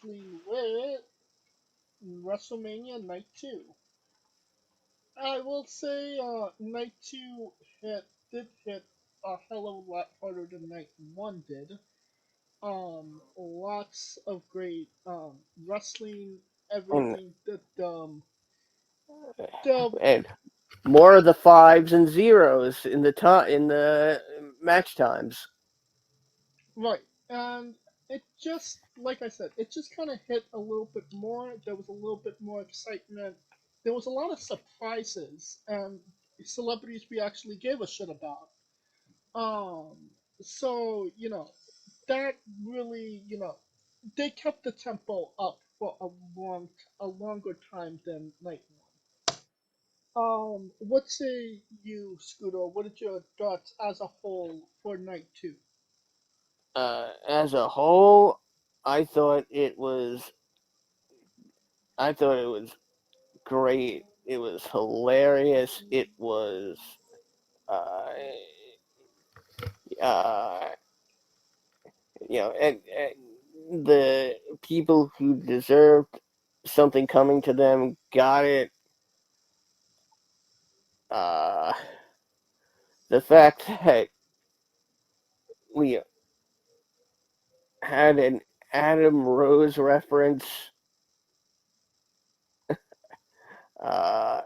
Wrestling with WrestleMania Night 2. I will say Night 2 did hit a hell of a lot harder than Night 1 did. Lots of great wrestling, and everything. The and more of the fives and zeros in the match times. Right, and it just, like I said, it just kind of hit a little bit more. There was a little bit more excitement. There was a lot of surprises and celebrities we actually gave a shit about. Um, so that really, they kept the tempo up for a longer time than night one. What say you, Scooter? What are your thoughts as a whole for night two? As a whole, I thought it was I thought it was great. It was hilarious. It was uh, uh, and the people who deserved something coming to them got it. Uh, the fact that we had an Adam Rose reference uh,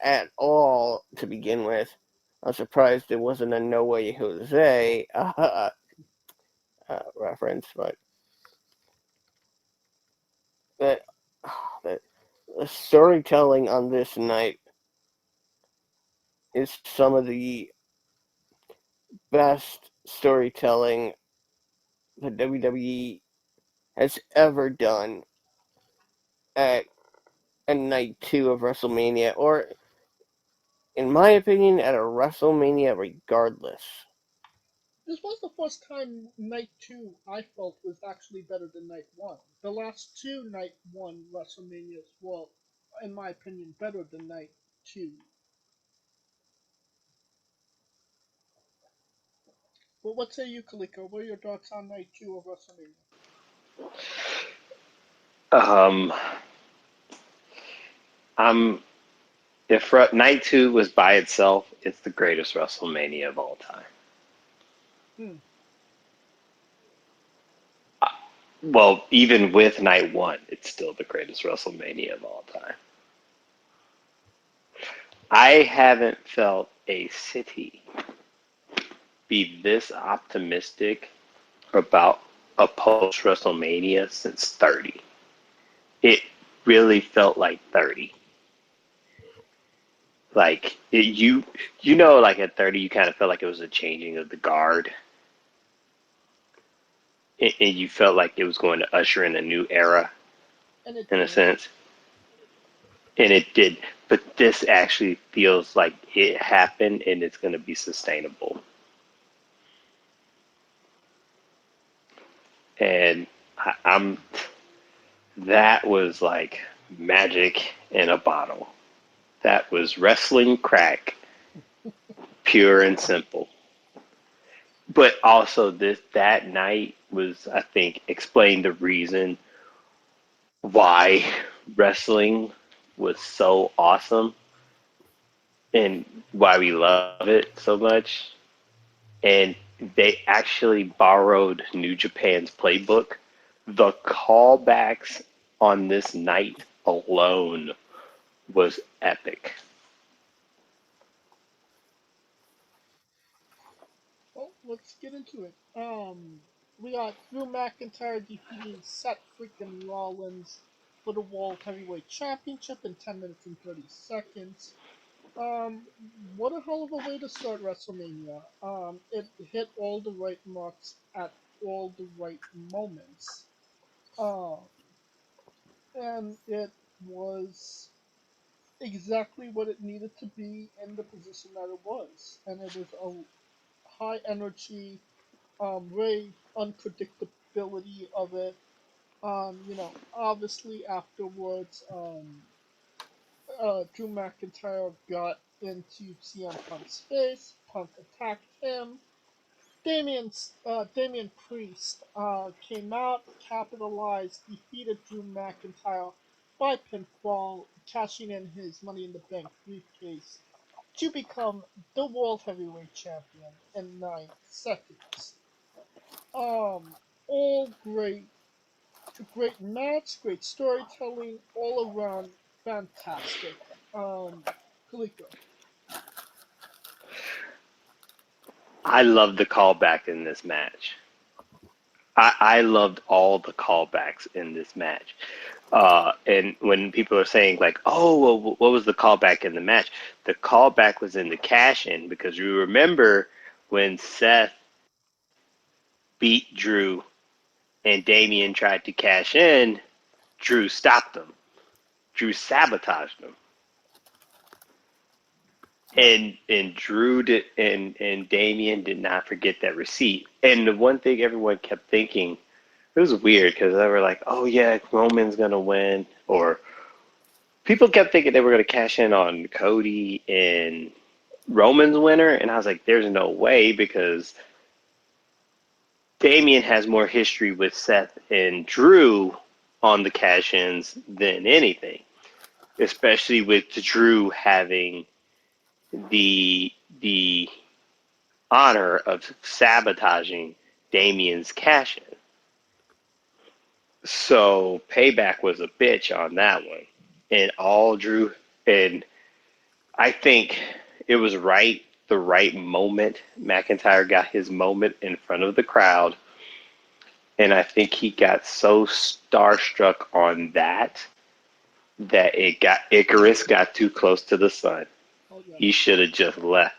at all to begin with. I'm surprised it wasn't a No Way Jose reference, but that, that the storytelling on this night is some of the best storytelling the WWE has ever done at a night two of WrestleMania, or in my opinion, at a WrestleMania regardless. This was the first time night two I felt was actually better than night one. The last two night one WrestleManias were, in my opinion, better than night two. But what say you, Kaliko? What are your thoughts on night two of WrestleMania? Um, I'm if night two was by itself, it's the greatest WrestleMania of all time. Hmm. Well, even with night one, it's still the greatest WrestleMania of all time. I haven't felt a city be this optimistic about a post WrestleMania since 30. It really felt like 30. Like like at 30, you kind of felt like it was a changing of the guard, and you felt like it was going to usher in a new era And it in a did. sense, and it did. But this actually feels like it happened, and it's going to be sustainable. And I'm that was like magic in a bottle. That was wrestling crack, pure and simple. But also this that night was, I think, explained the reason why wrestling was so awesome and why we love it so much. And they actually borrowed New Japan's playbook. The callbacks on this night alone was epic. Well, let's get into it. We got Drew McIntyre defeating Seth freaking Rollins for the World Heavyweight Championship in 10 minutes and 30 seconds. Um, what a hell of a way to start WrestleMania. It hit all the right marks at all the right moments. Um, and it was exactly what it needed to be in the position that it was. And it was a high energy, very unpredictability of it. Obviously afterwards, Drew McIntyre got into CM Punk's face. Punk attacked him. Damian Priest came out, capitalized, defeated Drew McIntyre by pinfall, cashing in his Money in the Bank briefcase to become the World Heavyweight Champion in 9 seconds. All great, great match, great storytelling, all around fantastic. Kaliko. I love the callback in this match. I loved all the callbacks in this match. And when people are saying like, "Oh, well, what was the callback in the match?" The callback was in the cash in because you remember when Seth beat Drew and Damian tried to cash in, Drew stopped him. Drew sabotaged him. Yeah. And Drew did and Damian did not forget that receipt. And the one thing everyone kept thinking, it was weird because they were like, "Oh yeah, Roman's gonna win," or people kept thinking they were gonna cash in on Cody and Roman's winner, and I was like, "There's no way," because Damian has more history with Seth and Drew on the cash ins than anything, especially with Drew having the honor of sabotaging Damian's cash in. So payback was a bitch on that one. And all Drew and I think it was the right moment. McIntyre got his moment in front of the crowd. And I think he got so starstruck on that it got Icarus got too close to the sun. Oh yeah. He should have just left.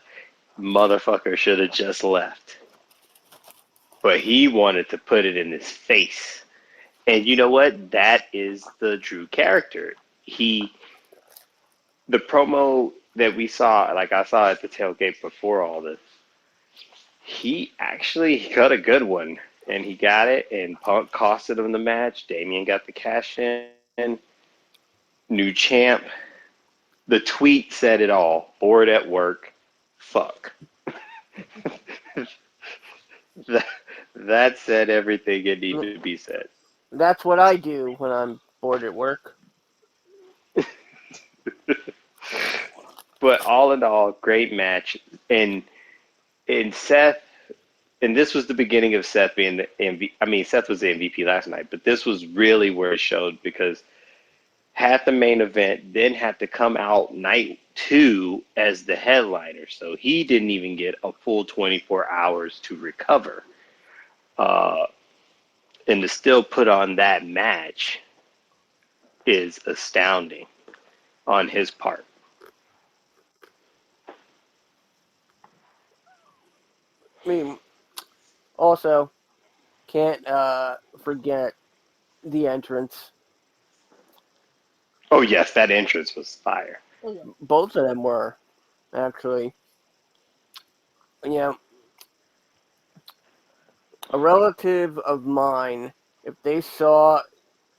Motherfucker should have just left. But he wanted to put it in his face. And you know what? That is the Drew character. He, the promo that we saw, like I saw at the tailgate before all this, he actually got a good one. And he got it, and Punk costed him the match. Damian got the cash in. New champ. The tweet said it all. Bored at work. Fuck. that, that said everything it needed to be said. That's what I do when I'm bored at work. But all in all, great match. And Seth, and this was the beginning of Seth being the MVP. I mean, Seth was the MVP last night, but this was really where it showed because had the main event, then had to come out night two as the headliner. So he didn't even get a full 24 hours to recover. Uh, and to still put on that match is astounding on his part. I mean, also can't forget the entrance. Oh, yes, that entrance was fire. Oh yeah. Both of them were actually. You know, a relative of mine, if they saw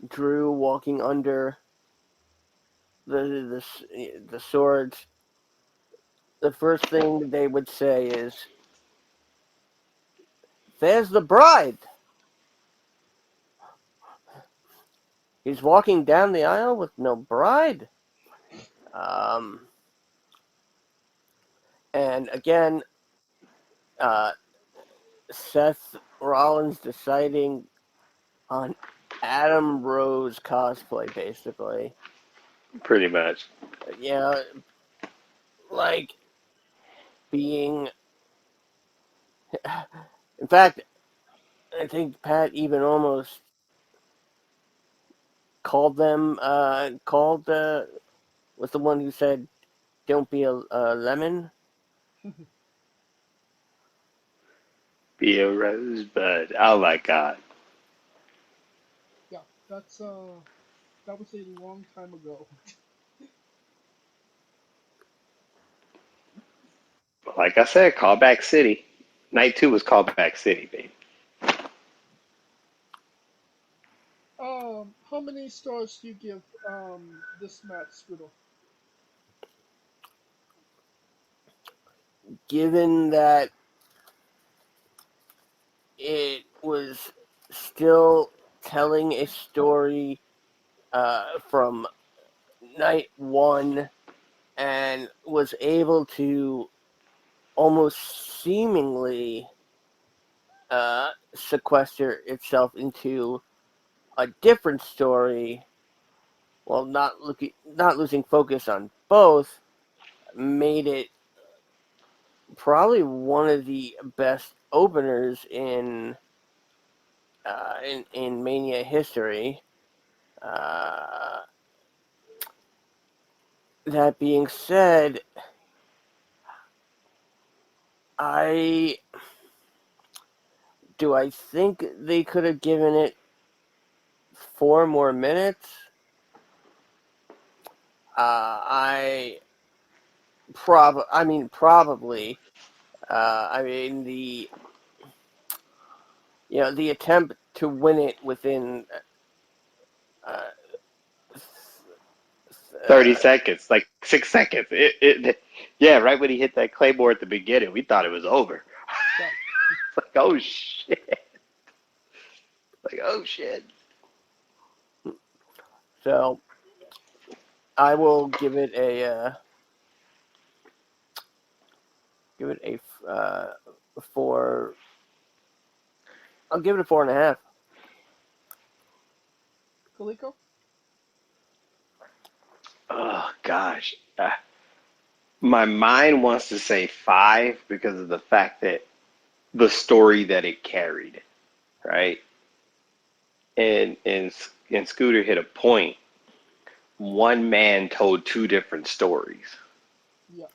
Drew walking under the swords, the first thing they would say is, "There's the bride." He's walking down the aisle with no bride. Um, and again, uh, Seth Rollins deciding on Adam Rose cosplay, basically. Pretty much. Yeah, like being. In fact, I think Pat even almost called them. Was the one who said, "Don't be a lemon." Be a rosebud. Oh my God. Yeah. That was a long time ago. Like I said, Callback City. Night two was Callback City, baby. How many stars do you give this match, Squidle? Given that it was still telling a story from night one, and was able to almost seemingly sequester itself into a different story, while not losing focus on both, made it probably one of the best openers in Mania history. Uh, that being said, I I think they could have given it 4 more minutes. I mean probably. I mean the attempt to win it within uh, 30 seconds, like 6 seconds. Yeah, right when he hit that claymore at the beginning, we thought it was over. Yeah. It's like, oh shit. Like, oh shit. so I will give it a four. I'll give it a 4.5. Kaliko? Oh gosh. My mind wants to say five because of the fact that the story that it carried, right? And Scooter hit a point. One man told two different stories, Yeah.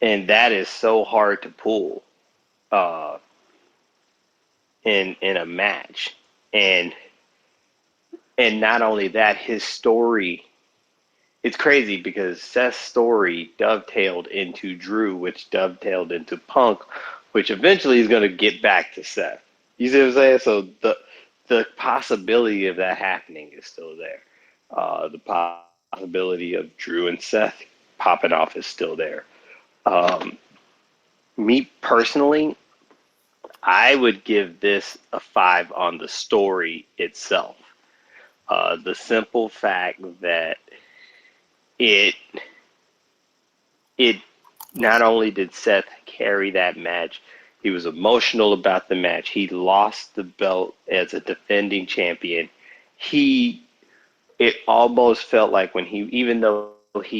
and that is so hard to pull uh, in a match. And and not only that, his story. It's crazy because Seth's story dovetailed into Drew, which dovetailed into Punk, which eventually is going to get back to Seth. You see what I'm saying? So the possibility of that happening is still there. The possibility of Drew and Seth popping off is still there. Um, Me personally, I would give this a five on the story itself. The simple fact that it it not only did Seth carry that match, he was emotional about the match. He lost the belt as a defending champion. He It almost felt like when he, even though he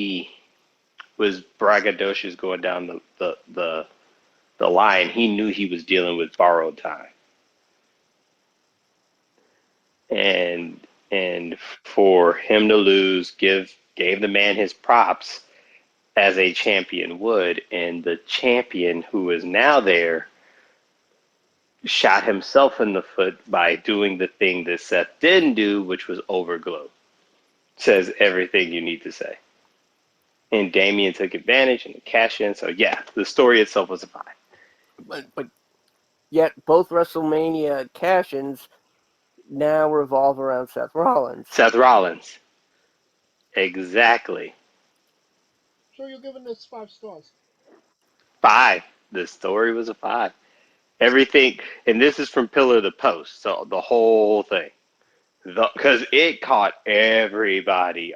was braggadocious going down the line, he knew he was dealing with borrowed time. And for him to lose, gave the man his props as a champion would, and the champion who is now there shot himself in the foot by doing the thing that Seth didn't do, which was overglow. Says everything you need to say. And Damien took advantage and cashed in. So yeah, the story itself was a five. But yet both WrestleMania cash-ins now revolve around Seth Rollins. Seth Rollins. Exactly. So you're giving this 5 stars. Five. The story was a five. Everything, and this is from pillar to post, so the whole thing, because it caught everybody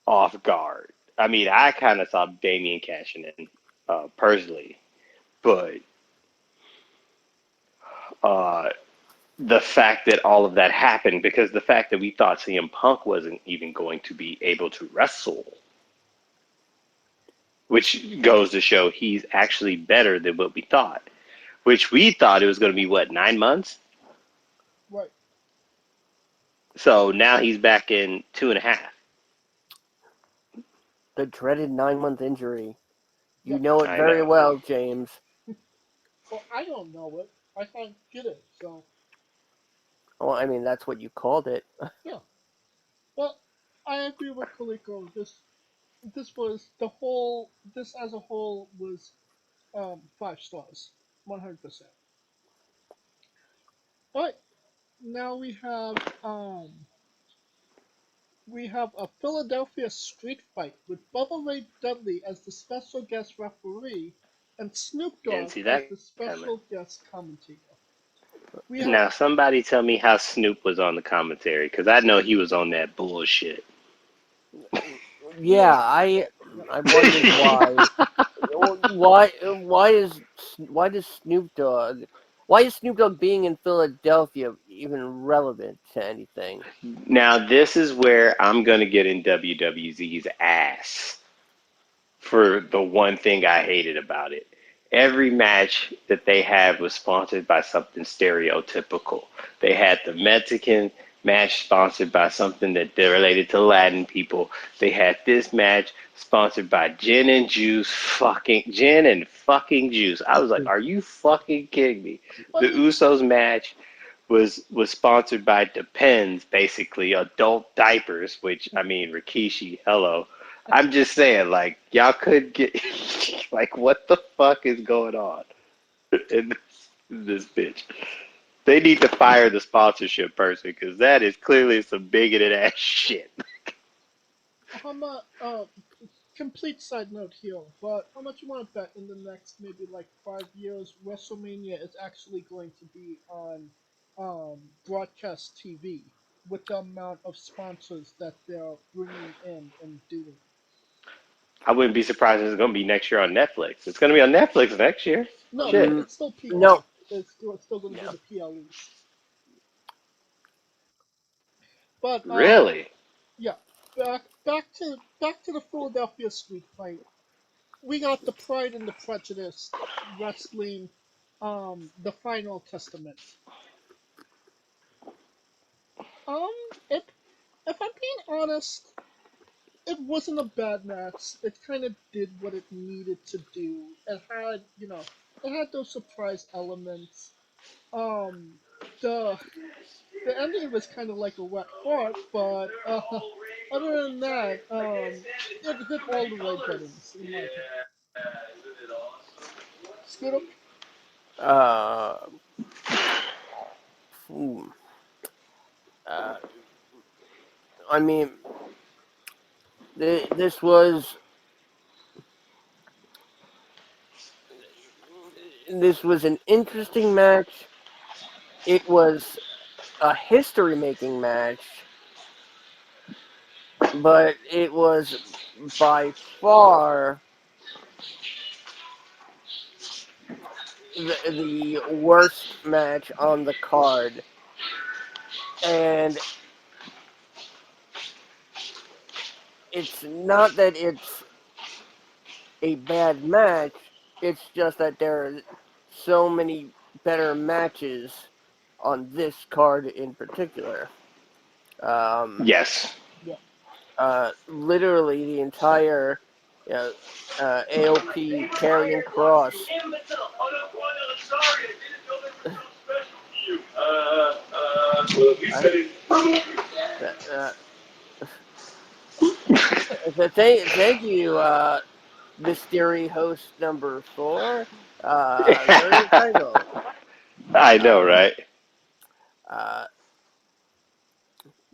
off guard. I mean, I kind of saw Damien cashing in personally, but uh, the fact that all of that happened, because the fact that we thought CM Punk wasn't even going to be able to wrestle, which goes to show he's actually better than what we thought. Which we thought it was going to be what, 9 months? Right. So now he's back in 2.5. The dreaded 9-month injury. You Yep. know it I very know. well, James. Well, I don't know it. I can't get it. So, Well, I mean, that's what you called it. yeah. Well, I agree with Kaliko. This was the whole. This as a whole was 5 stars, 100%. All right. Now we have a Philadelphia street fight with Bubba Ray Dudley as the special guest referee and Snoop Didn't Dogg see was that the coming. special guest commentator. We have Now, somebody tell me how Snoop was on the commentary, because I know he was on that bullshit. Yeah, yeah, I wondered why. Why does Snoop Dogg why is Snoop Dogg being in Philadelphia even relevant to anything? Now, this is where I'm going to get in WWZ's ass for the one thing I hated about it. Every match that they had was sponsored by something stereotypical. They had the Mexican match sponsored by something that they're related to Latin people. They had this match sponsored by gin and fucking juice. I was like, are you fucking kidding me? but The Usos match was sponsored by Depends, basically adult diapers, which I mean Rikishi, hello. I'm just saying, like, y'all could get like what the fuck is going on in this bitch? They need to fire the sponsorship person because that is clearly some bigoted ass shit. I'm a complete side note here, but how much you want to bet in the next maybe like 5 years, WrestleMania is actually going to be on broadcast TV with the amount of sponsors that they're bringing in and doing. I wouldn't be surprised if it's gonna be next year on Netflix. It's gonna be on Netflix next year. No, Shit. it's still No. Peacock. It's still going to be Yeah. the PLEs. But Really? yeah, back to the Philadelphia street fight. We got the Pride and the Prejudice wrestling, the Final Testament. Um, if if I'm being honest, it wasn't a bad match. It kind of did what it needed to do. It had those surprise elements. Um, the the ending was kind of like a wet fart, but other than that, it hit all the right buttons in my opinion. Scooter? Uh, hmm, uh I mean, this was an interesting match. It was a history making match, but it was by far the worst match on the card. And it's not that it's a bad match, it's just that there are so many better matches on this card in particular. Um, Yes. Yeah. Literally the entire uh, AOP carrying cross. I, uh, thank you, Mystery Host number 4. Very entitled. I Uh, know, right? uh,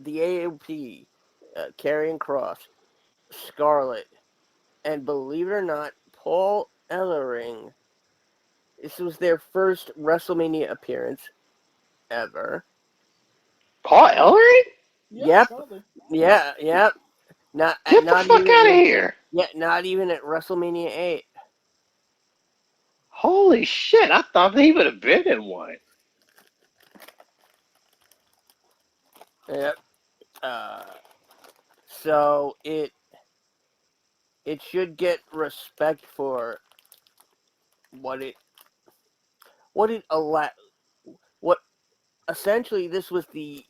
the AOP carrying cross, Scarlet, and believe it or not, Paul Ellering. This was their first WrestleMania appearance ever. Paul Ellering? Yeah, Yep, apparently. yep. Get the Not fuck even out of in here! not even at WrestleMania 8. Holy shit! I thought he would have been in one. Yep. So it should get respect for what it what it allow what essentially this was the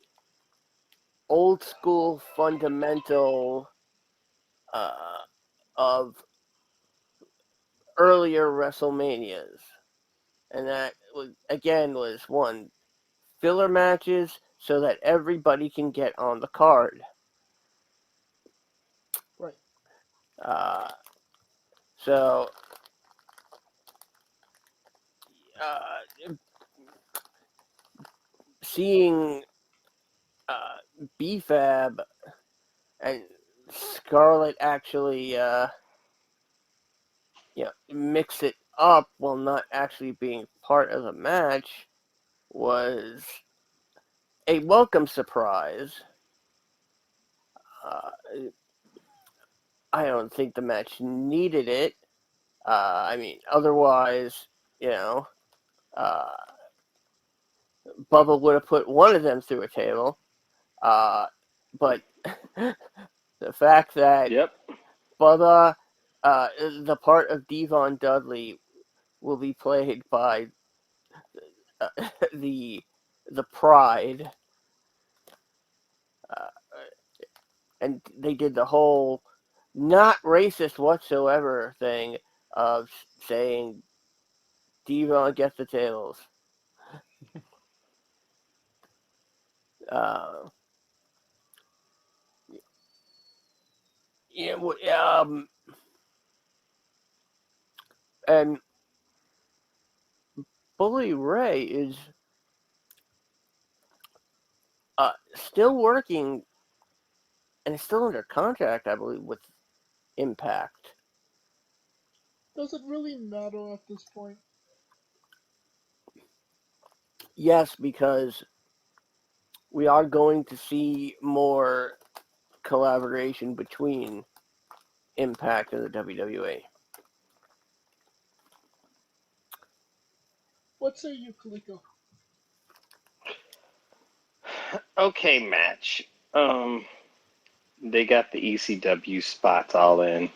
old school fundamental uh, of earlier WrestleManias, and that was again was one filler matches so that everybody can get on the card. Right. Uh, so uh, seeing BFAB and Scarlett actually mix it up while not actually being part of the match was a welcome surprise. Uh, I don't think the match needed it. I mean, otherwise, you know, uh, Bubba would have put one of them through a table. But the fact that Yep. Bubba, the part of Devon Dudley, will be played by uh, the the Pride, uh, and they did the whole not racist whatsoever thing of saying Devon gets the tables. Uh, yeah, and Bully Ray is still working and is still under contract, I believe, with Impact. Does it really matter at this point? Yes, because we are going to see more collaboration between Impact and the WWE. What say you, Kaliko? Okay, match. They got the ECW spots all in.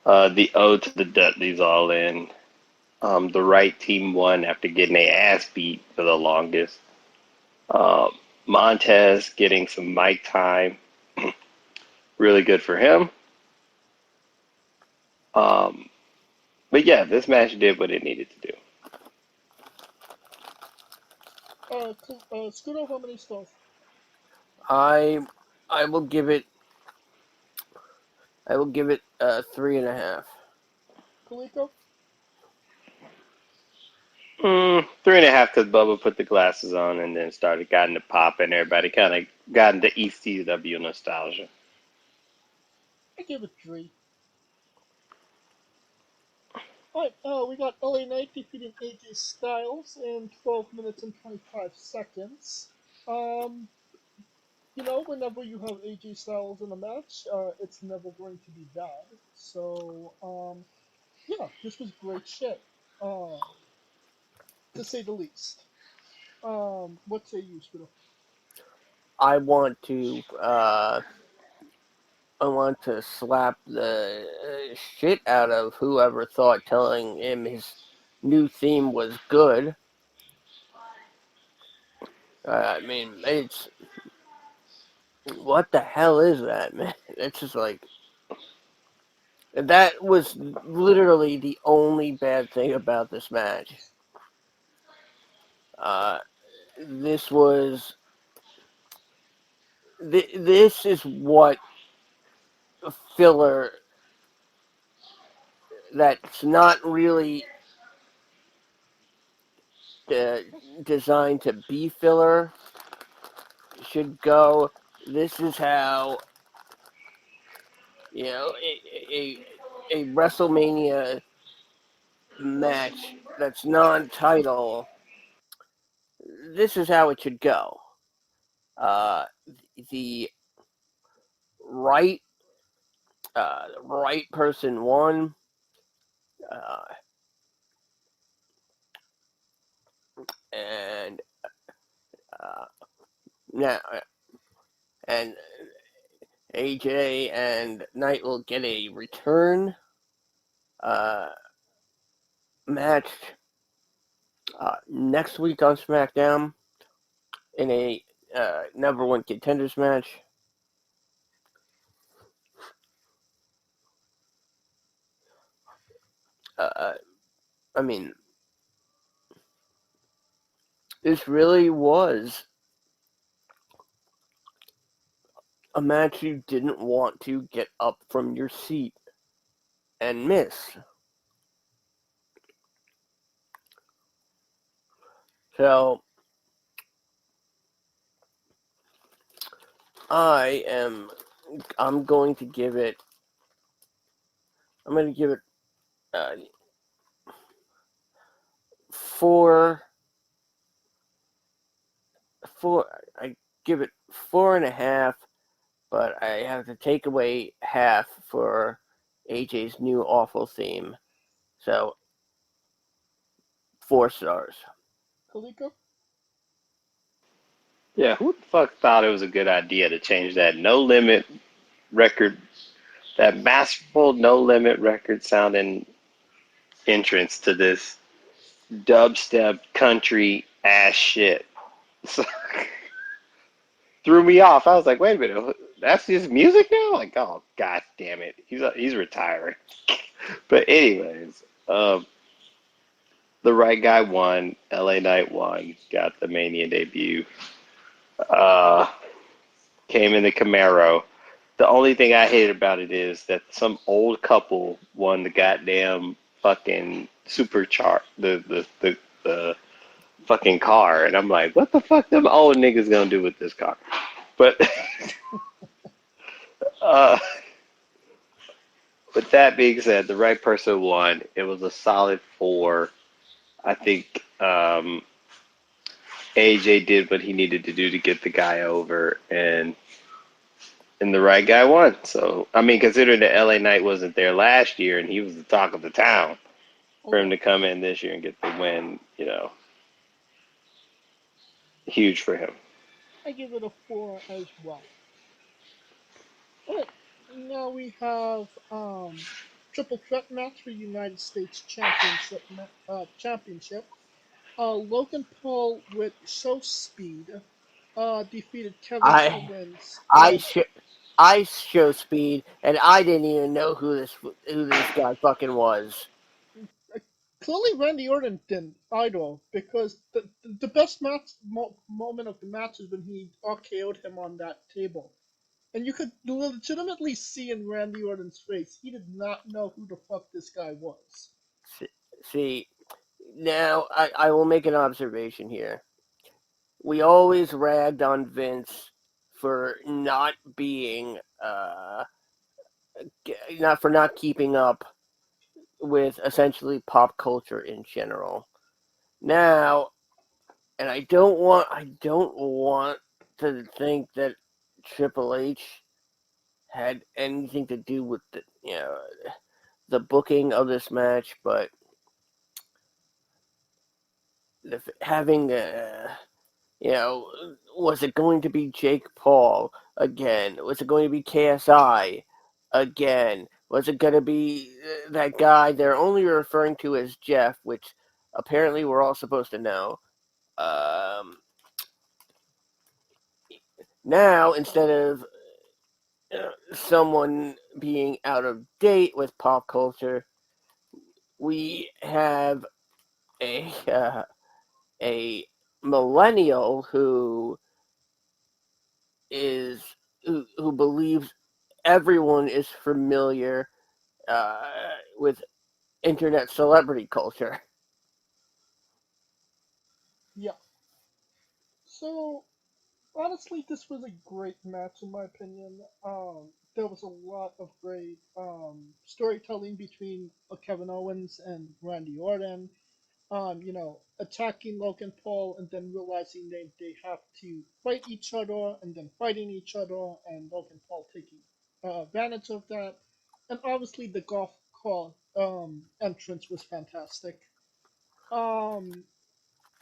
The O to the Dudleys all in. The right team won after getting their ass beat for the longest. Um, Montez getting some mic time. Really good for him. Um, but yeah, this match did what it needed to do. Scooter, how many stars? I I will give it I will give it 3.5. Kaliko? 3.5 because Bubba put the glasses on and then started got into pop and everybody kind of got into ECW nostalgia. I give it 3. Alright, we got LA Knight defeating AJ Styles in 12 minutes and 25 seconds. Um, whenever you have AJ Styles in a match, it's never going to be bad. So, yeah, this was great shit, to say the least. What say you, Scooter? I want to slap the shit out of whoever thought telling him his new theme was good. I mean, it's what the hell is that, man? It's just like that was literally the only bad thing about this match. Uh, this was this is what filler that's not really uh, designed to be filler should go. This is how a WrestleMania match that's non-title. This is how it should go. Uh, the right the right person won. Uh, and uh, now and AJ and Knight will get a return uh, match next week on SmackDown in a number one contenders match. Uh, I mean, this really was a match you didn't want to get up from your seat and miss. So I am. I'm going to give it. I'm going to give it. Uh, four, four. I give it 4.5, but I have to take away half for AJ's new awful theme. So 4 stars. Kaliko? Yeah, who the fuck thought it was a good idea to change that No Limit record, that masterful No Limit record sounding entrance to this dubstep country ass shit? So, threw me off. I was like, wait a minute, that's his music now? Like, oh god damn it, he's retiring. But anyways, the right guy won. LA Knight won. Got the Mania debut. Uh, Came in the Camaro. The only thing I hate about it is that some old couple won the goddamn fucking superchar the fucking car, and I'm like, what the fuck them old niggas gonna do with this car? But uh, with that being said, the right person won. It was a solid 4. I think AJ did what he needed to do to get the guy over, and the right guy won. So I mean, considering that LA Knight wasn't there last year and he was the talk of the town, Oh for him yeah, to come in this year and get the win, huge for him. I give it a 4 as well. Alright, now we have triple threat match for United States Championship. Logan Paul with show speed defeated Kevin I Owens. I sh- I show speed, and I didn't even know who this guy fucking was. Clearly Randy Orton didn't either, because the best moment of the match is when he RKO'd him on that table. And you could legitimately see in Randy Orton's face, he did not know who the fuck this guy was. See, now I will make an observation here. We always ragged on Vince for not being not keeping up with essentially pop culture in general. Now, and I don't want to think that Triple H had anything to do with the booking of this match, but having was it going to be Jake Paul again? Was it going to be KSI again? Was it going to be that guy they're only referring to as Jeff, which apparently we're all supposed to know? Um, Now, instead of someone being out of date with pop culture, we have a millennial is who believes everyone is familiar uh, with internet celebrity culture. Yeah. So honestly, this was a great match in my opinion. There was a lot of great storytelling between Kevin Owens and Randy Orton. Attacking Logan Paul and then realizing they have to fight each other and then fighting each other, and Logan Paul taking advantage of that. And obviously, the golf call entrance was fantastic. Um,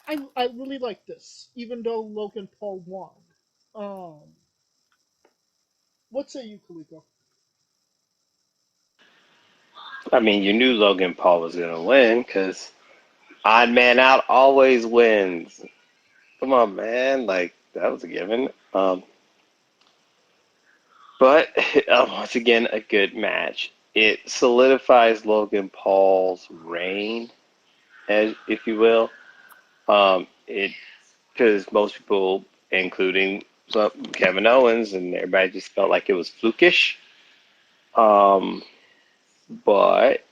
I really like this, even though Logan Paul won. Um, what say you, Kaliko? I mean, you knew Logan Paul was gonna win because odd man out always wins. Come on, man, like that was a given. But once again, a good match. It solidifies Logan Paul's reign, as if you will. It because most people, including Kevin Owens and everybody, just felt like it was flukish. Um, but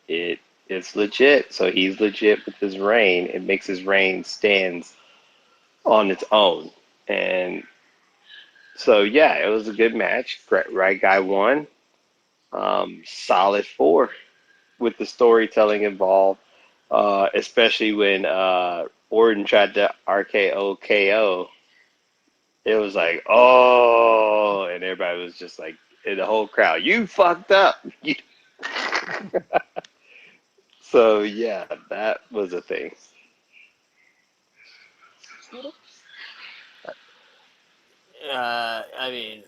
it's legit. So he's legit with his reign. It makes his reign stands on its own. And so yeah, it was a good match. Right guy won. Solid 4 with the storytelling involved. Especially when Orton tried to RKO KO. It was like, oh, and everybody was just like, in the whole crowd, you fucked up. So yeah, that was a thing. Scooter? I mean,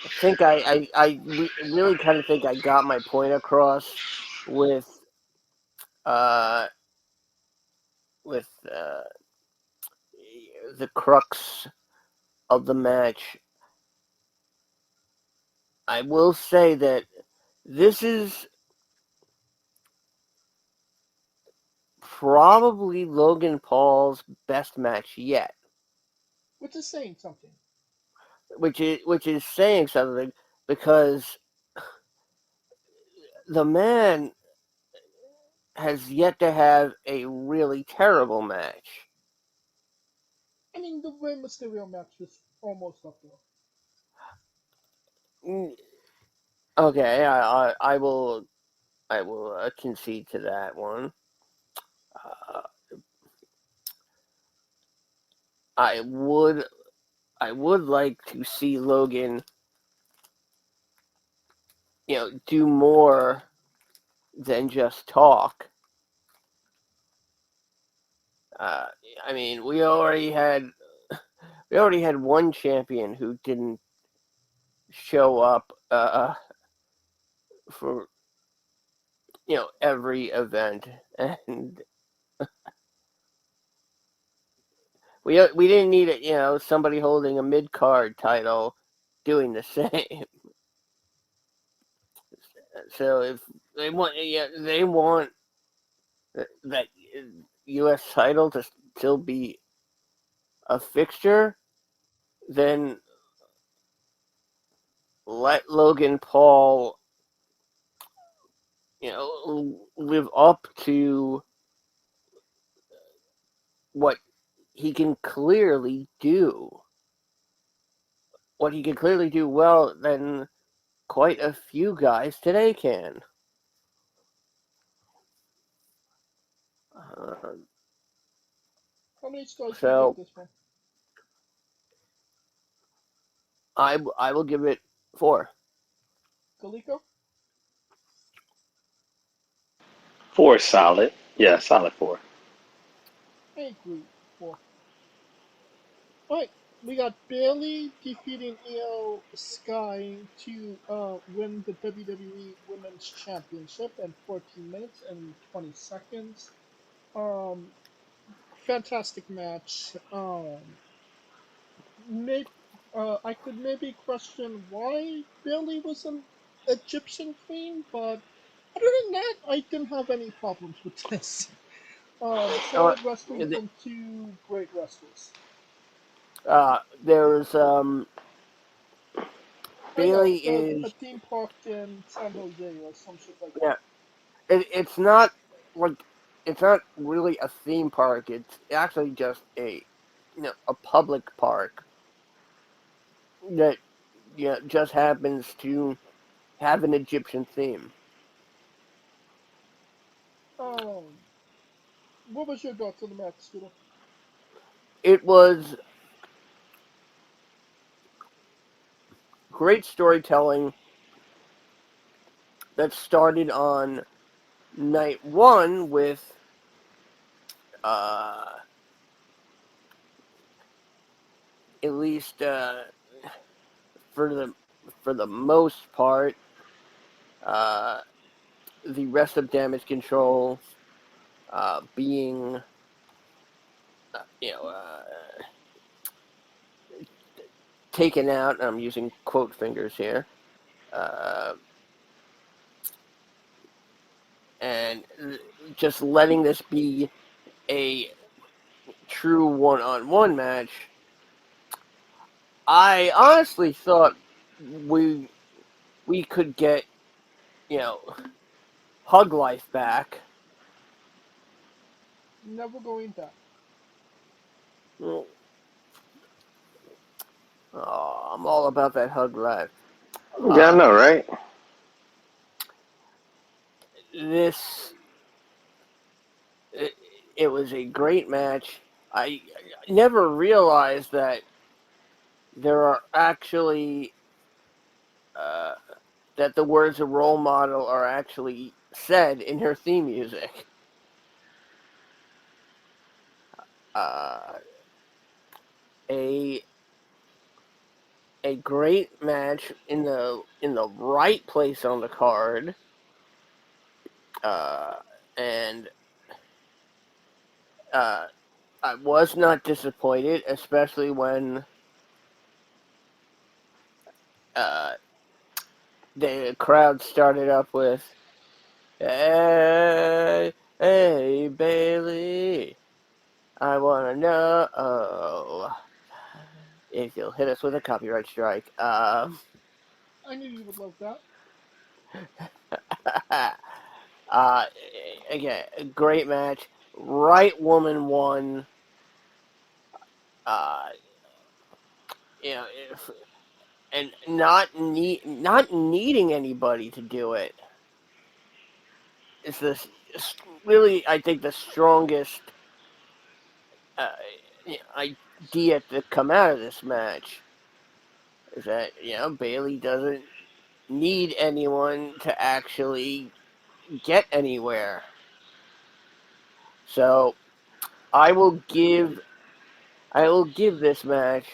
I think really kind of think I got my point across with uh, with the crux of the match. I will say that this is probably Logan Paul's best match yet, Which is saying something. which is saying something because the man has yet to have a really terrible match. I mean, the Rey Mysterio match was almost up there. Mm, okay, I will concede to that one. Uh, I would I would like to see Logan, do more than just talk. Uh, I mean, we already had one champion who didn't show up for every event, and we didn't need somebody holding a mid card title doing the same. So if they want that U.S. title to still be a fixture, then let Logan Paul live up to what he can clearly do. What he can clearly do well than quite a few guys today can. Uh, How many stars do you give so this one? I will give it 4. Kaliko? Four solid. Yeah, solid four. I agree. 4. Alright, we got Bailey defeating Io Sky to win the WWE Women's Championship in 14 minutes and 20 seconds. Um, Fantastic match. May, I could maybe question why Bailey was an Egyptian queen, but other than that, I didn't have any problems with this. Uh, Solid wrestling from two great wrestlers. there's I know, Bailey a is theme park in San Jose or some shit like that. yeah. It's not like it's not really a theme park. It's actually just a public park that just happens to have an Egyptian theme. Um, what was your thoughts on the match, Scooter? It was great storytelling that started on night one with uh, at least for the most part uh, the rest of damage control being you know uh, taken out. I'm using quote fingers here, uh, and just letting this be a true one-on-one match. I honestly thought we could get you know hug life back. Never going back. Oh, I'm all about that hug life. Yeah, I Uh, know, right? this. it was a great match. I never realized that there are actually uh, that the words of role model are actually said in her theme music. Uh, a a great match in the right place on the card, uh, and uh, I was not disappointed, especially when uh, the crowd started up with "Hey, hey, Bailey, I wanna know if you'll hit us with a copyright strike." I knew you would love that. uh, Again, great match. Right woman won. Uh, you know, if, and not needing anybody to do it is this really, I think, the strongest uh, idea to come out of this match is that Bailey doesn't need anyone to actually get anywhere. So I will give I will give this match.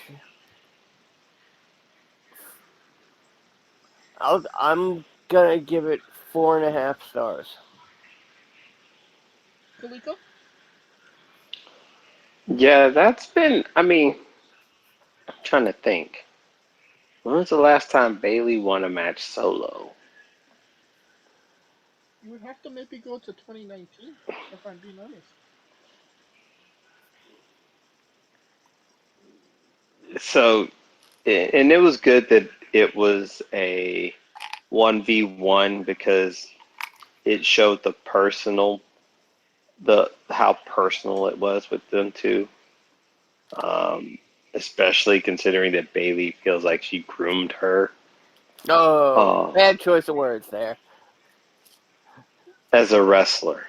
I'm gonna give it 4.5 stars. Kaliko? Yeah, that's been. I mean, I'm trying to think. When was the last time Bailey won a match solo? You would have to maybe go to 2019, if I'm being honest. So, and it was good that it was a 1v1 because it showed the how personal it was with them two. Um, Especially considering that Bailey feels like she groomed her Oh, uh, bad choice of words there. as a wrestler.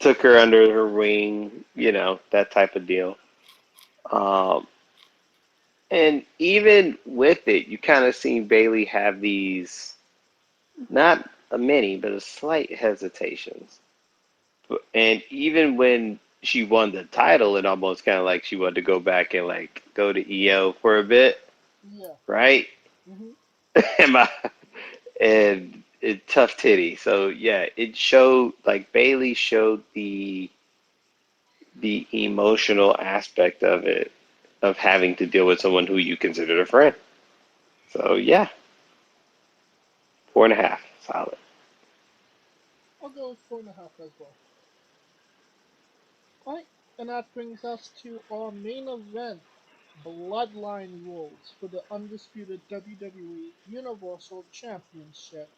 Took her under her wing, that type of deal. Um, and even with it, you kind of seen Bailey have these, not a many, but a slight hesitations. And even when she won the title, it almost kind of like she wanted to go back and like go to EO for a bit, Yeah. right? Hmm. And it tough titty. So yeah, it showed like Bailey showed the emotional aspect of it, of having to deal with someone who you considered a friend. So yeah, 4.5, solid. I'll go with 4.5 as well. Alright, and that brings us to our main event, Bloodline Rules for the undisputed WWE Universal Championship.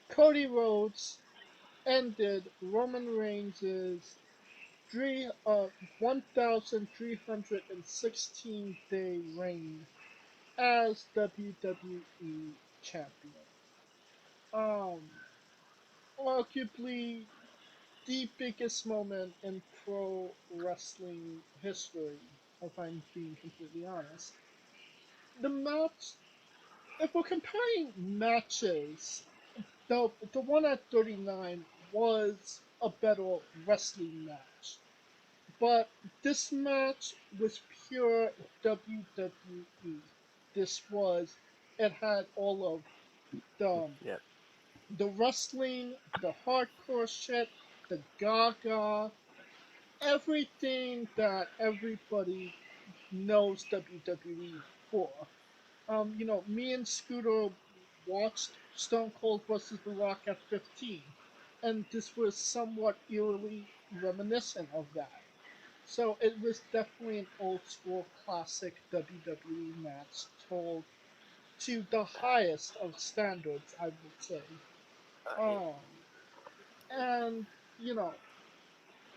Cody Rhodes ended Roman Reigns' 1,316-day reign as WWE Champion. Um, Arguably the biggest moment in pro wrestling history, if I'm being completely honest. The match, if we're comparing matches, the one at 39 was a better wrestling match. But this match was pure WWE. It had all of the, Yeah. the wrestling, the hardcore shit, the gaga, everything that everybody knows WWE for. Me and Scooter watched Stone Cold versus The Rock at 15, and this was somewhat eerily reminiscent of that. So it was definitely an old school classic WWE match told to the highest of standards, I would say. Um, and you know,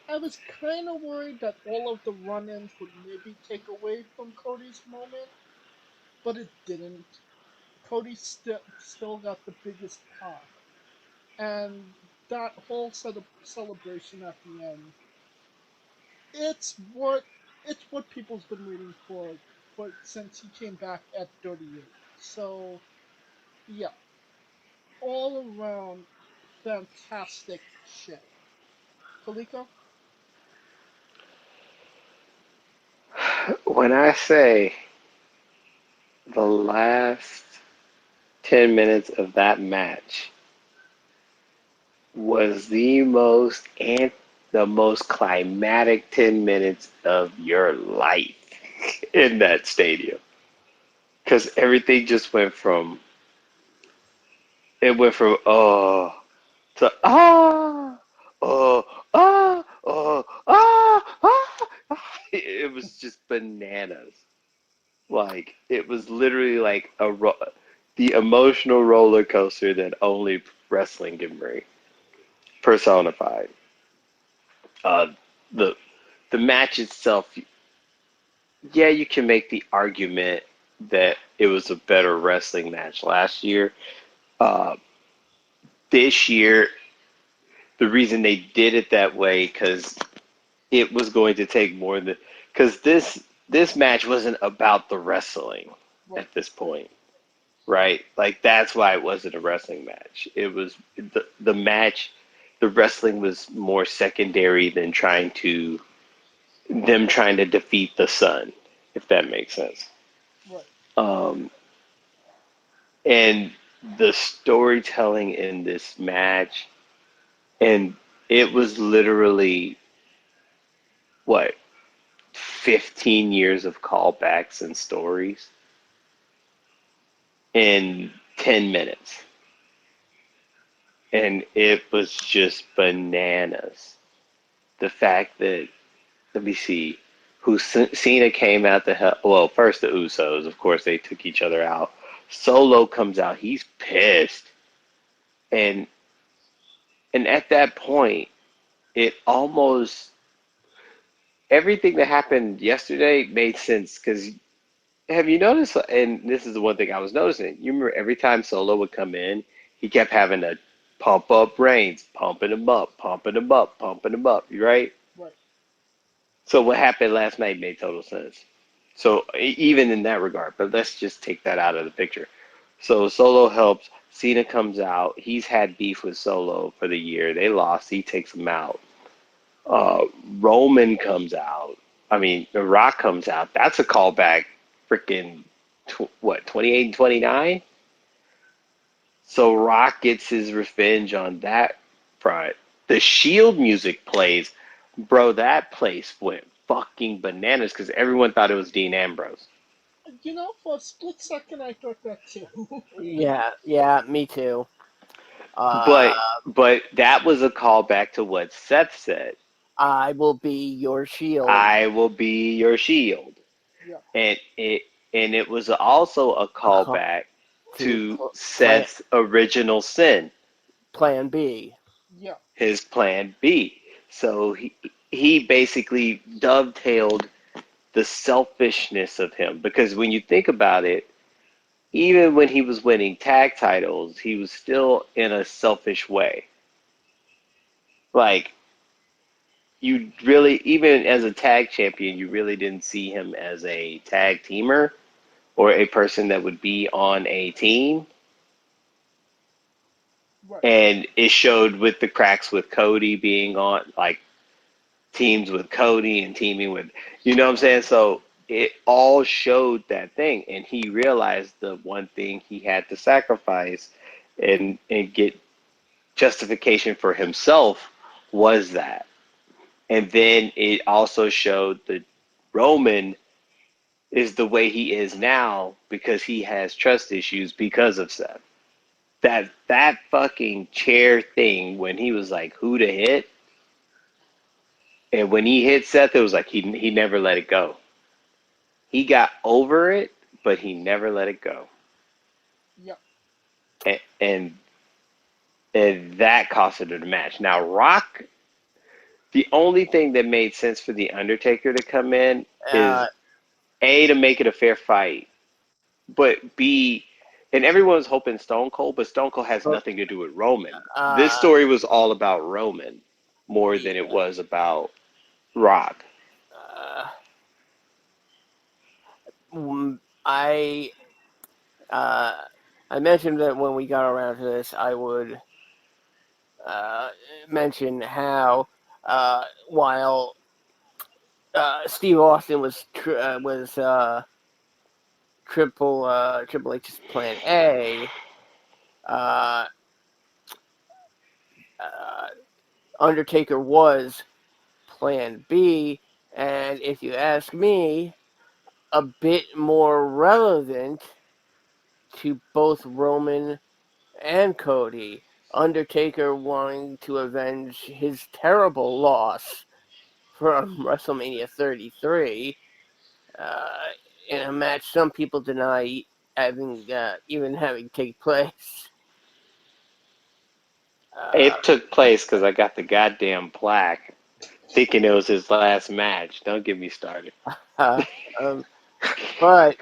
I was kind of worried that all of the run-ins would maybe take away from Cody's moment, but it didn't. Cody still got the biggest pop, and that whole celebration at the end, it's what it's what people's been waiting for since he came back at 38. So yeah, all around fantastic shit. Kaliko? When I say the last 10 minutes of that match was the most climatic 10 minutes of your life in that stadium, because everything just went from to it was just bananas. Like, it was literally like the emotional roller coaster that only wrestling can bring, personified. Uh, the the match itself, yeah, you can make the argument that it was a better wrestling match last year. Uh, this year, the reason they did it that way because it was going to take more than, because this match wasn't about the wrestling Right, at this point, right? Like, that's why it wasn't a wrestling match. It was the match. The wrestling was more secondary than trying to defeat the sun, if that makes sense. right. Um, and the storytelling in this match, and it was literally what, 15 years of callbacks and stories in 10 minutes. And it was just bananas. The fact that, let me see, Cena came out to help. Well, first the Usos, of course, they took each other out. Solo comes out, he's pissed. And at that point, it almost, everything that happened yesterday made sense, because have you noticed, and this is the one thing I was noticing, you remember every time Solo would come in, he kept having to pump up Reigns, pumping him up, pumping him up, pumping him up, right? Right. So what happened last night made total sense. So even in that regard, but let's just take that out of the picture. So Solo helps. Cena comes out. He's had beef with Solo for the year. They lost. He takes him out. Roman comes out. I mean, The Rock comes out. That's a callback. Freaking what, 28 and 29? So Rock gets his revenge on that front. The Shield music plays. Bro, that place went fucking bananas because everyone thought it was Dean Ambrose. For a split second, I thought that too. Yeah, yeah, me too. Uh, But that was a callback to what Seth said. I will be your shield. I will be your shield. Yeah, And it was also a Uh, callback to to plan Seth's original sin, Plan B. yeah, his plan B. So he basically dovetailed the selfishness of him, because when you think about it, even when he was winning tag titles, he was still in a selfish way. Like, you really, even as a tag champion, you really didn't see him as a tag teamer or a person that would be on a team. right. And it showed with the cracks with Cody being on, like, teams with Cody and teaming with, you know what I'm saying? So it all showed that thing, and he realized the one thing he had to sacrifice and get justification for himself was that. And then it also showed that Roman is the way he is now because he has trust issues because of Seth. That fucking chair thing when he was like, who to hit, and when he hit Seth, it was like he never let it go. He got over it, but he never let it go. Yeah, And and that costed her the match. Now Rock, the only thing that made sense for the Undertaker to come in Uh, is A, to make it a fair fight, but B, And everyone was hoping Stone Cold, but Stone Cold has But, nothing to do with Roman. This uh, story was all about Roman more than it yeah, was about Rock. uh, I uh, I mentioned that when we got around to this, I would uh, mention how while Steve Austin was Triple H's Plan A, uh, uh, Undertaker was Plan B, and if you ask me, a bit more relevant to both Roman and Cody. Undertaker wanting to avenge his terrible loss from WrestleMania 33 uh, in a match some people deny even having take place. It took place because I got the goddamn plaque, thinking it was his last match. Don't get me started. Uh, um, but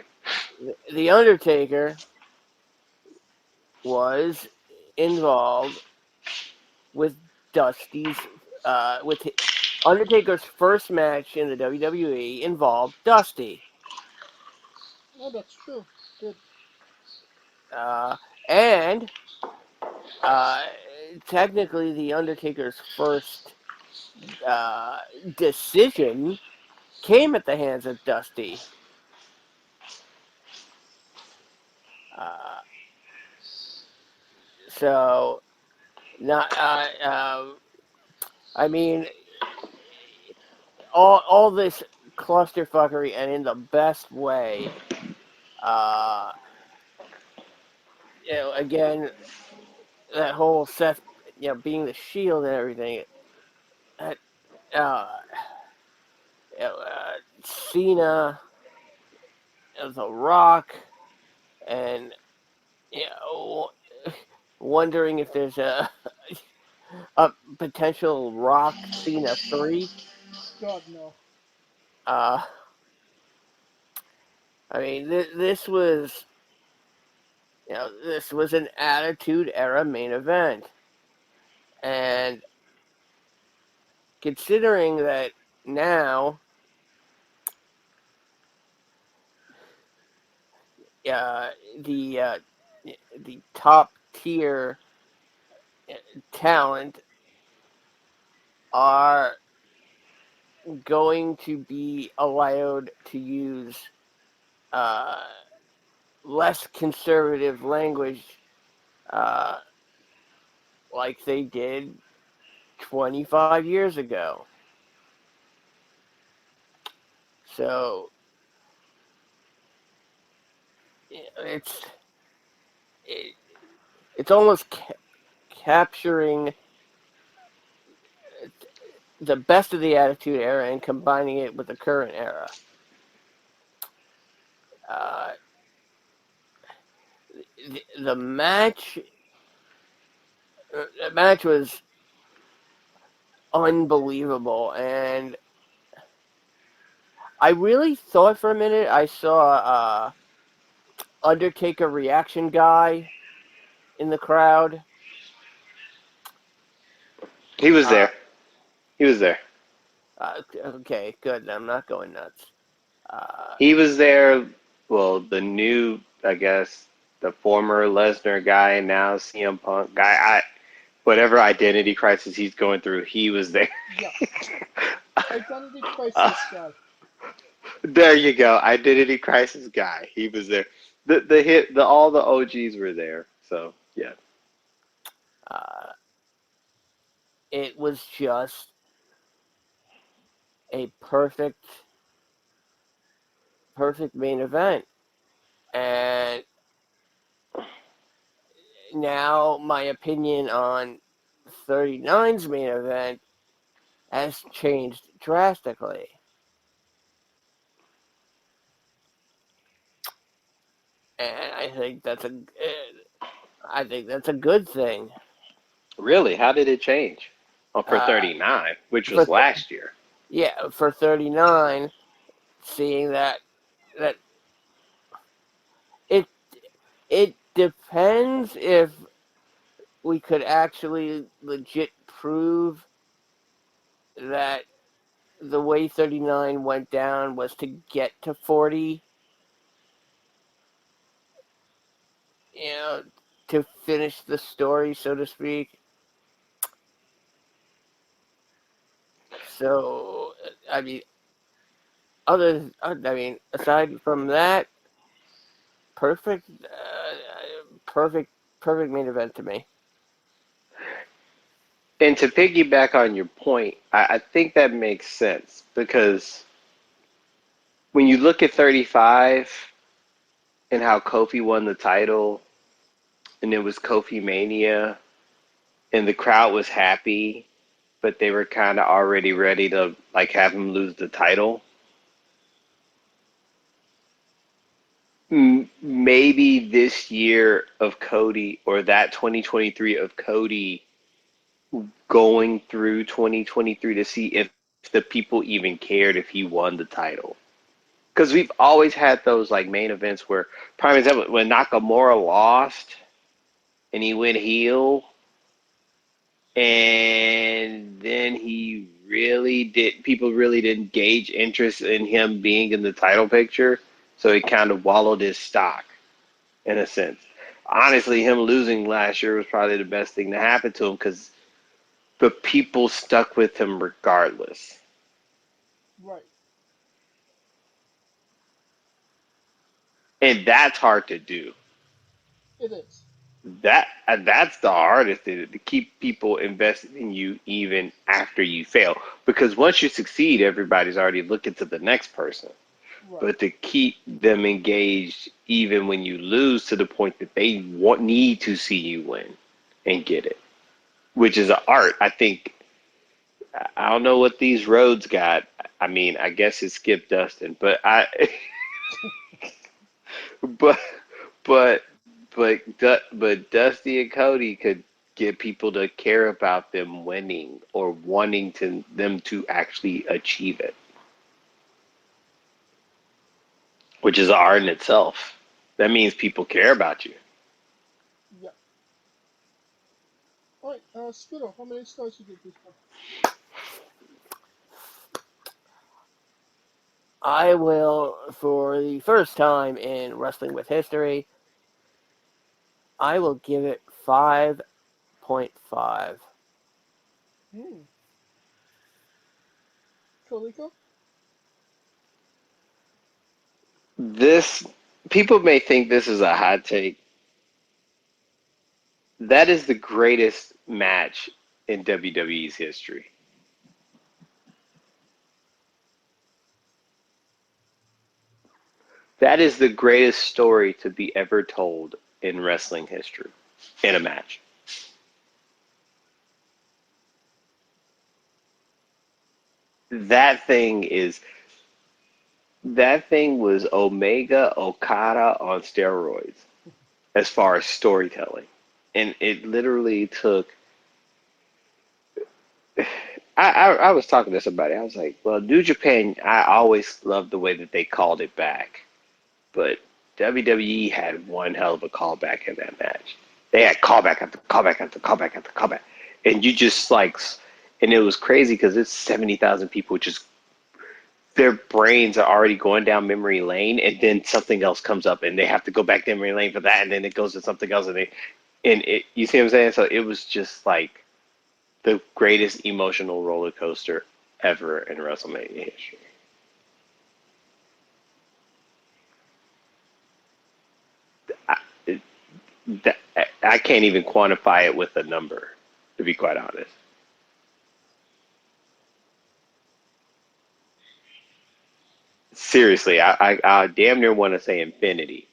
the Undertaker was involved with Dusty's with Undertaker's first match in the WWE involved Dusty, Oh, that's true. Good. and uh, technically the Undertaker's first uh, decision came at the hands of Dusty. Uh, so not I mean all this clusterfuckery and in the best way. Uh, again, that whole Seth, being the Shield and everything. That, uh, Cena, The Rock, and you know, wondering if there's a potential Rock Cena 3. God, no. Uh, I mean, this was an Attitude Era main event, and considering that now, uh, the uh, the top tier talent are going to be allowed to use uh, less conservative language uh, like they did 25 years ago. So it's it, it's almost capturing the best of the Attitude Era and combining it with the current era. Uh, the match the match was unbelievable, and I really thought for a minute I saw Undertaker reaction guy in the crowd. He was Uh, there. He was there. okay, good. I'm not going nuts. Uh, He was there. Well, the new, I guess, the former Lesnar guy, now CM Punk guy. Whatever identity crisis he's going through, he was there. Yes. Identity Uh, crisis guy. there you go, identity crisis guy. He was there. The all the OGs were there. So yeah, uh, it was just a perfect main event, and now my opinion on 39's main event has changed drastically. And I think that's a good thing. really, how did it change? Oh, for Uh, 39, which for was last year. yeah, for 39, seeing that it it depends if we could actually legit prove that the way 39 went down was to get to 40, you know, to finish the story, so to speak. So, I mean, aside from that, perfect, perfect, perfect main event to me. And to piggyback on your point, I think that makes sense because when you look at 35 and how Kofi won the title, and it was Kofi Mania, and the crowd was happy, but they were kind of already ready to like have him lose the title. Maybe this year of Cody or that 2023 of Cody going through 2023 to see if the people even cared if he won the title. Because we've always had those like main events where, prime example, when Nakamura lost and he went heel, and then he really did, people really didn't gauge interest in him being in the title picture, so it kind of wallowed his stock in a sense. Honestly, him losing last year was probably the best thing to happen to him because the people stuck with him regardless. Right. And that's hard to do. It is. That's the hardest thing, to keep people invested in you even after you fail. Because once you succeed, everybody's already looking to the next person. Right. But to keep them engaged even when you lose to the point that they need to see you win and get it, which is an art. I think I don't know what these roads got. I mean, I guess it's Skip Dustin, but but but but Dusty and Cody could get people to care about them winning or wanting to them to actually achieve it, which is an art in itself. That means people care about you. Yeah. All right. Scooter, how many stars you give this one? I will, for the first time in Wrestling with History, I will give it 5.5. Hmm. Kaliko? This People may think this is a hot take. That is the greatest match in WWE's history. That is the greatest story to be ever told in wrestling history in a match. That thing is that thing was Omega Okada on steroids as far as storytelling. And it literally took I was talking to somebody. I was like, well, New Japan, I always loved the way that they called it back. But WWE had one hell of a callback in that match. They had callback after callback after callback after callback. And you just like, and it was crazy because it's 70,000 people just, their brains are already going down memory lane, and then something else comes up and they have to go back to memory lane for that, and then it goes to something else. You see what I'm saying? So it was just like the greatest emotional roller coaster ever in WrestleMania history. I, that, I can't even quantify it with a number, to be quite honest. Seriously, I damn near want to say infinity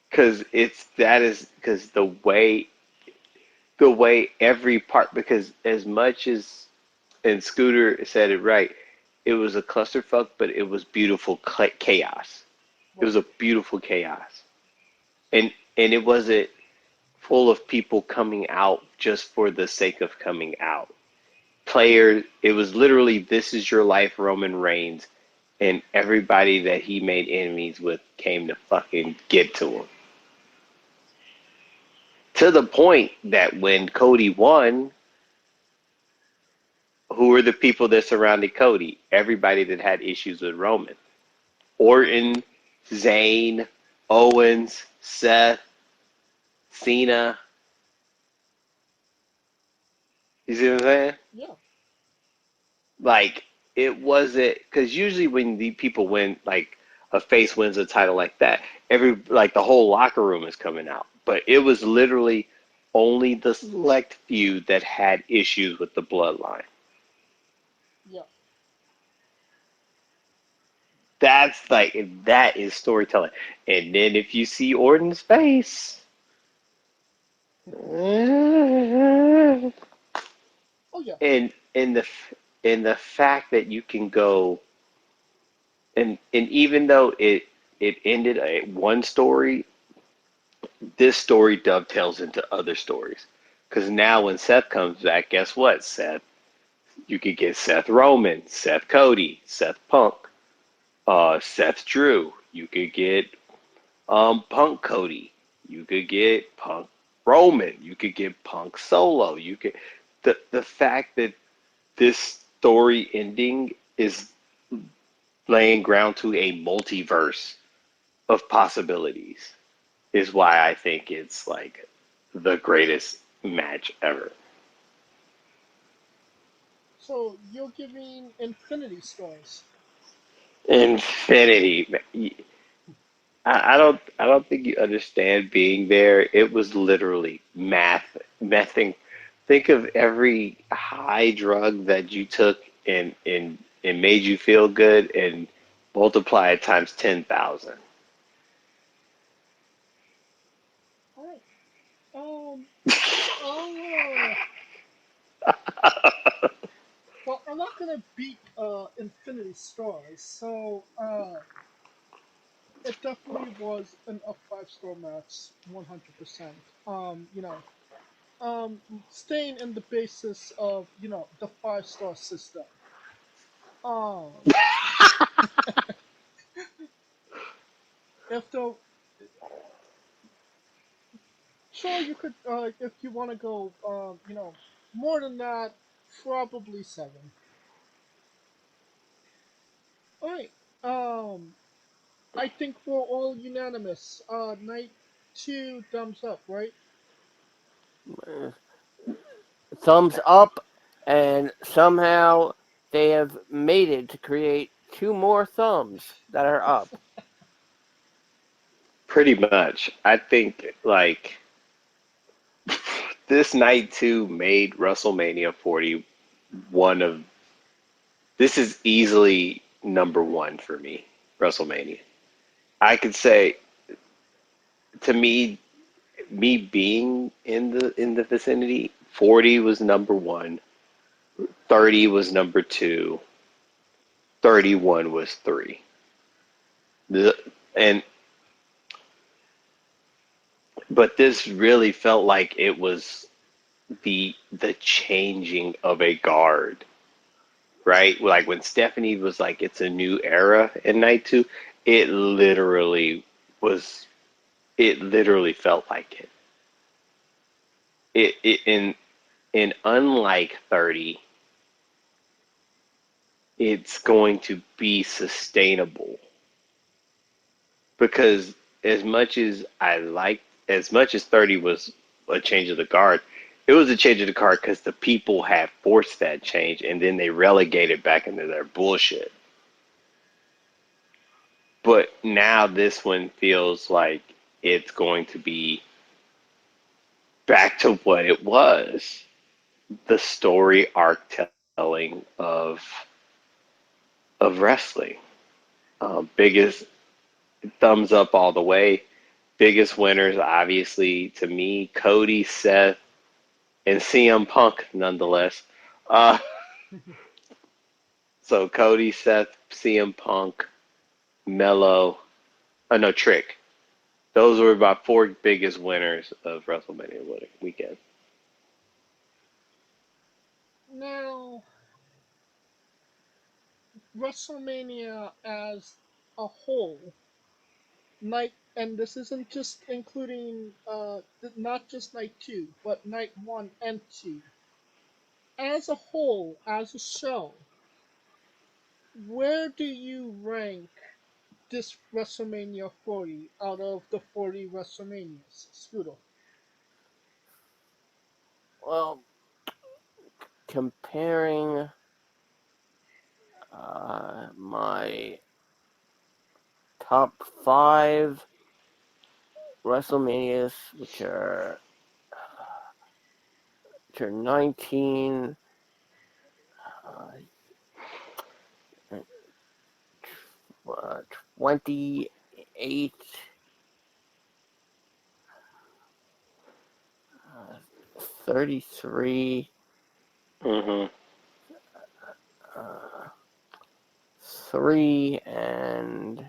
because it's that is because the way every part, because as much as, and Scooter said it right, it was a clusterfuck, but it was beautiful chaos. It Right. was a beautiful chaos, and it wasn't full of people coming out just for the sake of coming out. Players, it was literally, this is your life, Roman Reigns, and everybody that he made enemies with came to fucking get to him. To the point that when Cody won, who were the people that surrounded Cody? Everybody that had issues with Roman. Orton, Zayn, Owens, Seth, Cena. You see what I'm saying? Yeah. Like, it wasn't, because usually when the people win, like a face wins a title like that, like the whole locker room is coming out. But it was literally only the select few that had issues with the bloodline. Yeah. That's like, that is storytelling. And then if you see Orton's face, and Oh yeah. in the fact that you can go, and even though it ended a one story, this story dovetails into other stories. Because now when Seth comes back, guess what? You could get Seth Roman, Seth Cody, Seth Punk, Seth Drew. You could get Punk Cody. You could get Punk Roman. You could get Punk Solo. You could the fact that this story ending is laying ground to a multiverse of possibilities is why I think it's like the greatest match ever. So you're giving Infinity stars. Infinity. I don't think you understand being there. It was literally mething. Think of every high drug that you took and made you feel good and multiply it times 10,000. All right. I'll well, I'm not gonna beat Infinity Stars, so it definitely was a 5-star match, 100%. Staying in the basis of the 5-star system. Um, if the Sure, you could if you want to go more than that, probably 7. All right. Um, I think we're all unanimous. Night 2, thumbs up, right? Thumbs up, and somehow they have made it to create two more thumbs that are up. Pretty much. I think like this night two made WrestleMania 40 one of this is easily number one for me, WrestleMania. I could say to me being in the vicinity, 40 was number one, 30 was number two, 31 was three. The, and but this really felt like it was the changing of a guard, right? Like when Stephanie was like, "It's a new era" in night two, it literally was. It literally felt like it. In unlike 30, it's going to be sustainable because as much as 30 was a change of the guard, it was a change of the guard because the people had forced that change and then they relegated back into their bullshit. But now this one feels like it's going to be back to what it was, the story arc telling of wrestling. Biggest thumbs up all the way. Biggest winners, obviously, to me, Cody, Seth, and CM Punk, nonetheless. Uh, so Cody, Seth, CM Punk, Mello, no, Trick. Those were about four biggest winners of WrestleMania weekend. Now, WrestleMania as a whole, night, and this isn't just including not just night two, but night one and two, as a whole, as a show, where do you rank this WrestleMania 40 out of the 40 WrestleManias, Scudo? Well, comparing my top five WrestleManias, which are 19, uh, 28, 33, Mm-hmm. 3, and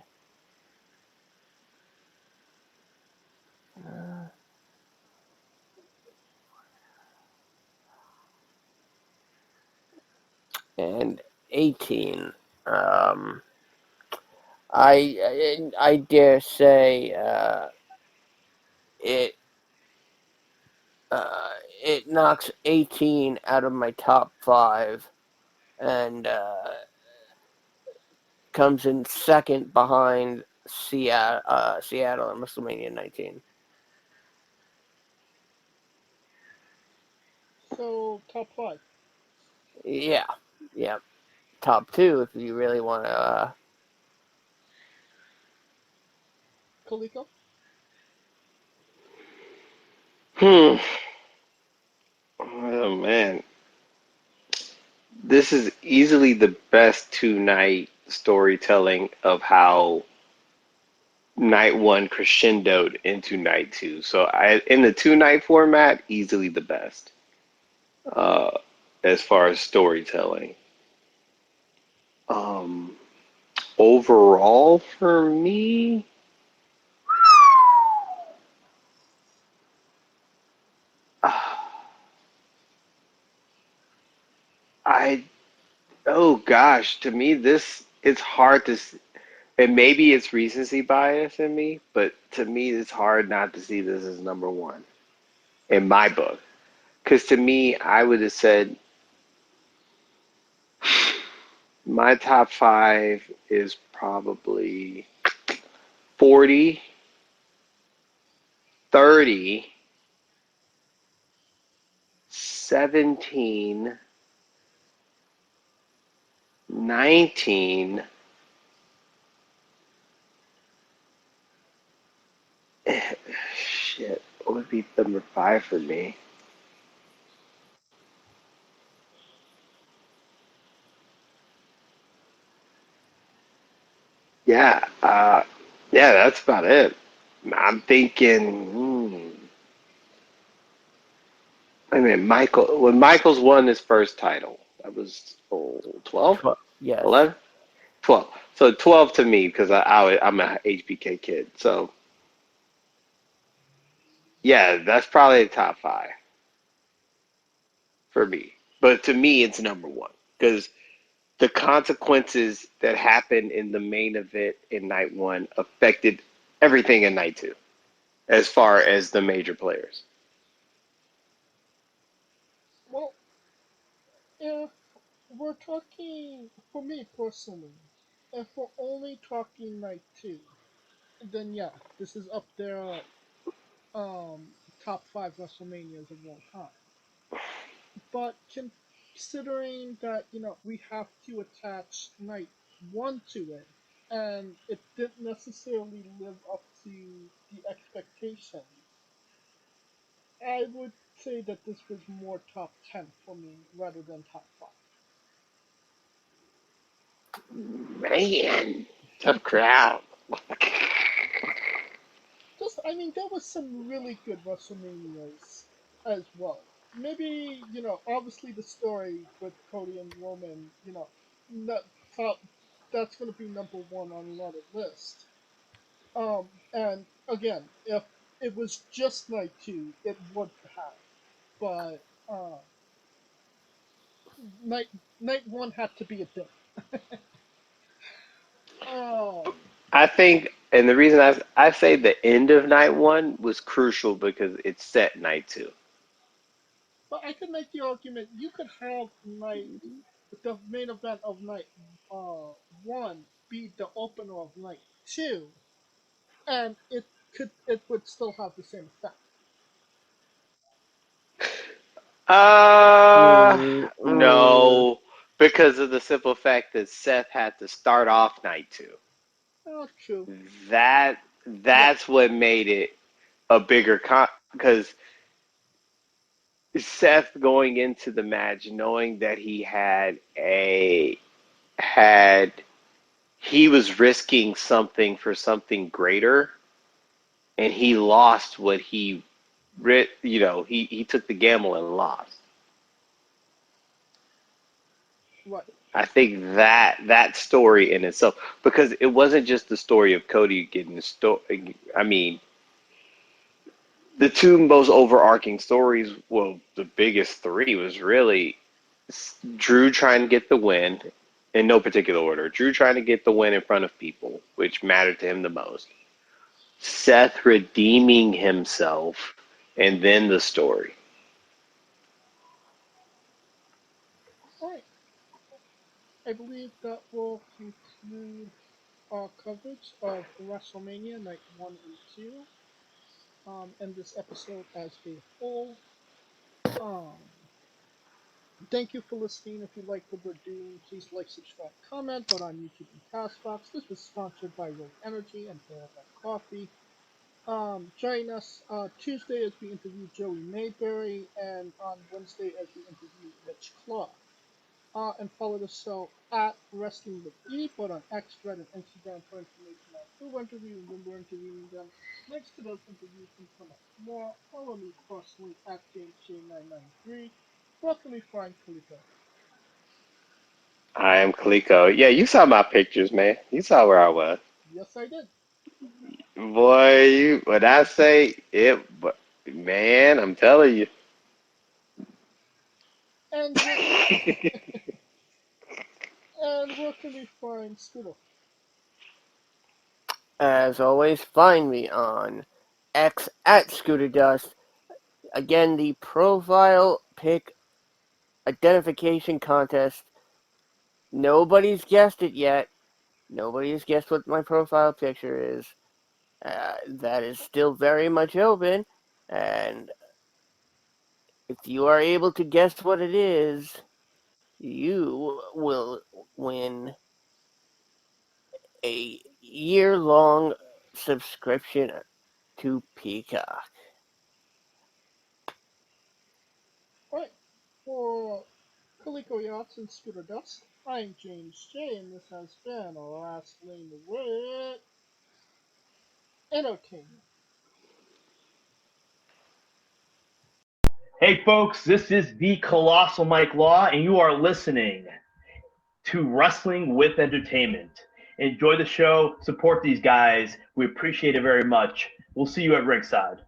18. Um, I dare say it uh, it knocks 18 out of my top five, and comes in second behind Seattle and WrestleMania 19. So, top five. Yeah, yeah. Top two if you really want to. Kaliko? Hmm. Oh man, this is easily the best two-night storytelling of how night one crescendoed into night two. So in the two-night format, easily the best uh, as far as storytelling. Um, Overall, for me, I oh gosh, to me this it's hard to. And maybe it's recency bias in me, but to me, it's hard not to see this as number one in my book. Because to me, I would have said my top five is probably 40, 30, 17, 19. Shit, what would be number five for me? Yeah, yeah, that's about it. I'm thinking. I mean, when Michaels won his first title, that was 12, 12. Yes. 11, 12. So 12 to me because I'm a HBK kid. So yeah, that's probably the top five for me. But to me, it's number one because the consequences that happened in the main event in night one affected everything in night two as far as the major players. Well, if we're talking, for me personally, if we're only talking night two, then yeah, this is up there at top five WrestleManias of all time. But considering that, we have to attach night one to it, and it didn't necessarily live up to the expectations, I would say that this was more top 10 for me rather than top Man, tough crowd. just I mean there was some really good WrestleManias as well. Maybe obviously the story with Cody and Roman, not top. That's going to be number one on a lot of lists. And again, if it was just night two, it would have. But night night one had to be a thing. Um, I think, and the reason I say the end of night one was crucial because it set night two. but I could make the argument you could have night the main event of night uh one be the opener of night two, and it would still have the same effect. Mm. No, because of the simple fact that Seth had to start off night two. Oh, true. That Yeah. that's what made it a bigger con because Seth going into the match knowing that had he was risking something for something greater, and he lost what he took the gamble and lost. Right. I think that story in itself, because it wasn't just the story of Cody getting the story. I mean, the two most overarching stories, well, the biggest three was really Drew trying to get the win in no particular order. Drew trying to get the win in front of people, which mattered to him the most. Seth redeeming himself, and then the story. All right. I believe that will conclude our coverage of WrestleMania Night 1 and 2, and this episode as a whole. Um, Thank you for listening. If you like what we're doing, please like, subscribe, comment, but on YouTube and Castbox. This was sponsored by Rogue Energy and Paradise Coffee. Join us Tuesday as we interview Joey Mayberry, and on Wednesday as we interview Rich Claw. And follow the show at Wrestling with E, both on X, Thread, and Instagram for information on who we're interviewing, when we're interviewing them. Links to those interviews and so much more. Follow me personally at JamesJ993. Welcome me, Frank Kalito. I am Kaliko. Yeah, you saw my pictures, man. You saw where I was. Yes, I did. Boy, when I say it, man, I'm telling you. And where, and where can we find Scooter? As always, find me on X at Scooter Dust. Again, the profile pic identification contest. Nobody's guessed it yet. Nobody has guessed what my profile picture is. That is still very much open. And if you are able to guess what it is, you will win a year-long subscription to Peacock. Alright, for Kaliko Yachts and Scooter Dust, I'm James J, and this has been Wrestling with Entertainment. Hey, folks, this is the Colossal Mike Law, and you are listening to Wrestling with Entertainment. Enjoy the show, support these guys. We appreciate it very much. We'll see you at ringside.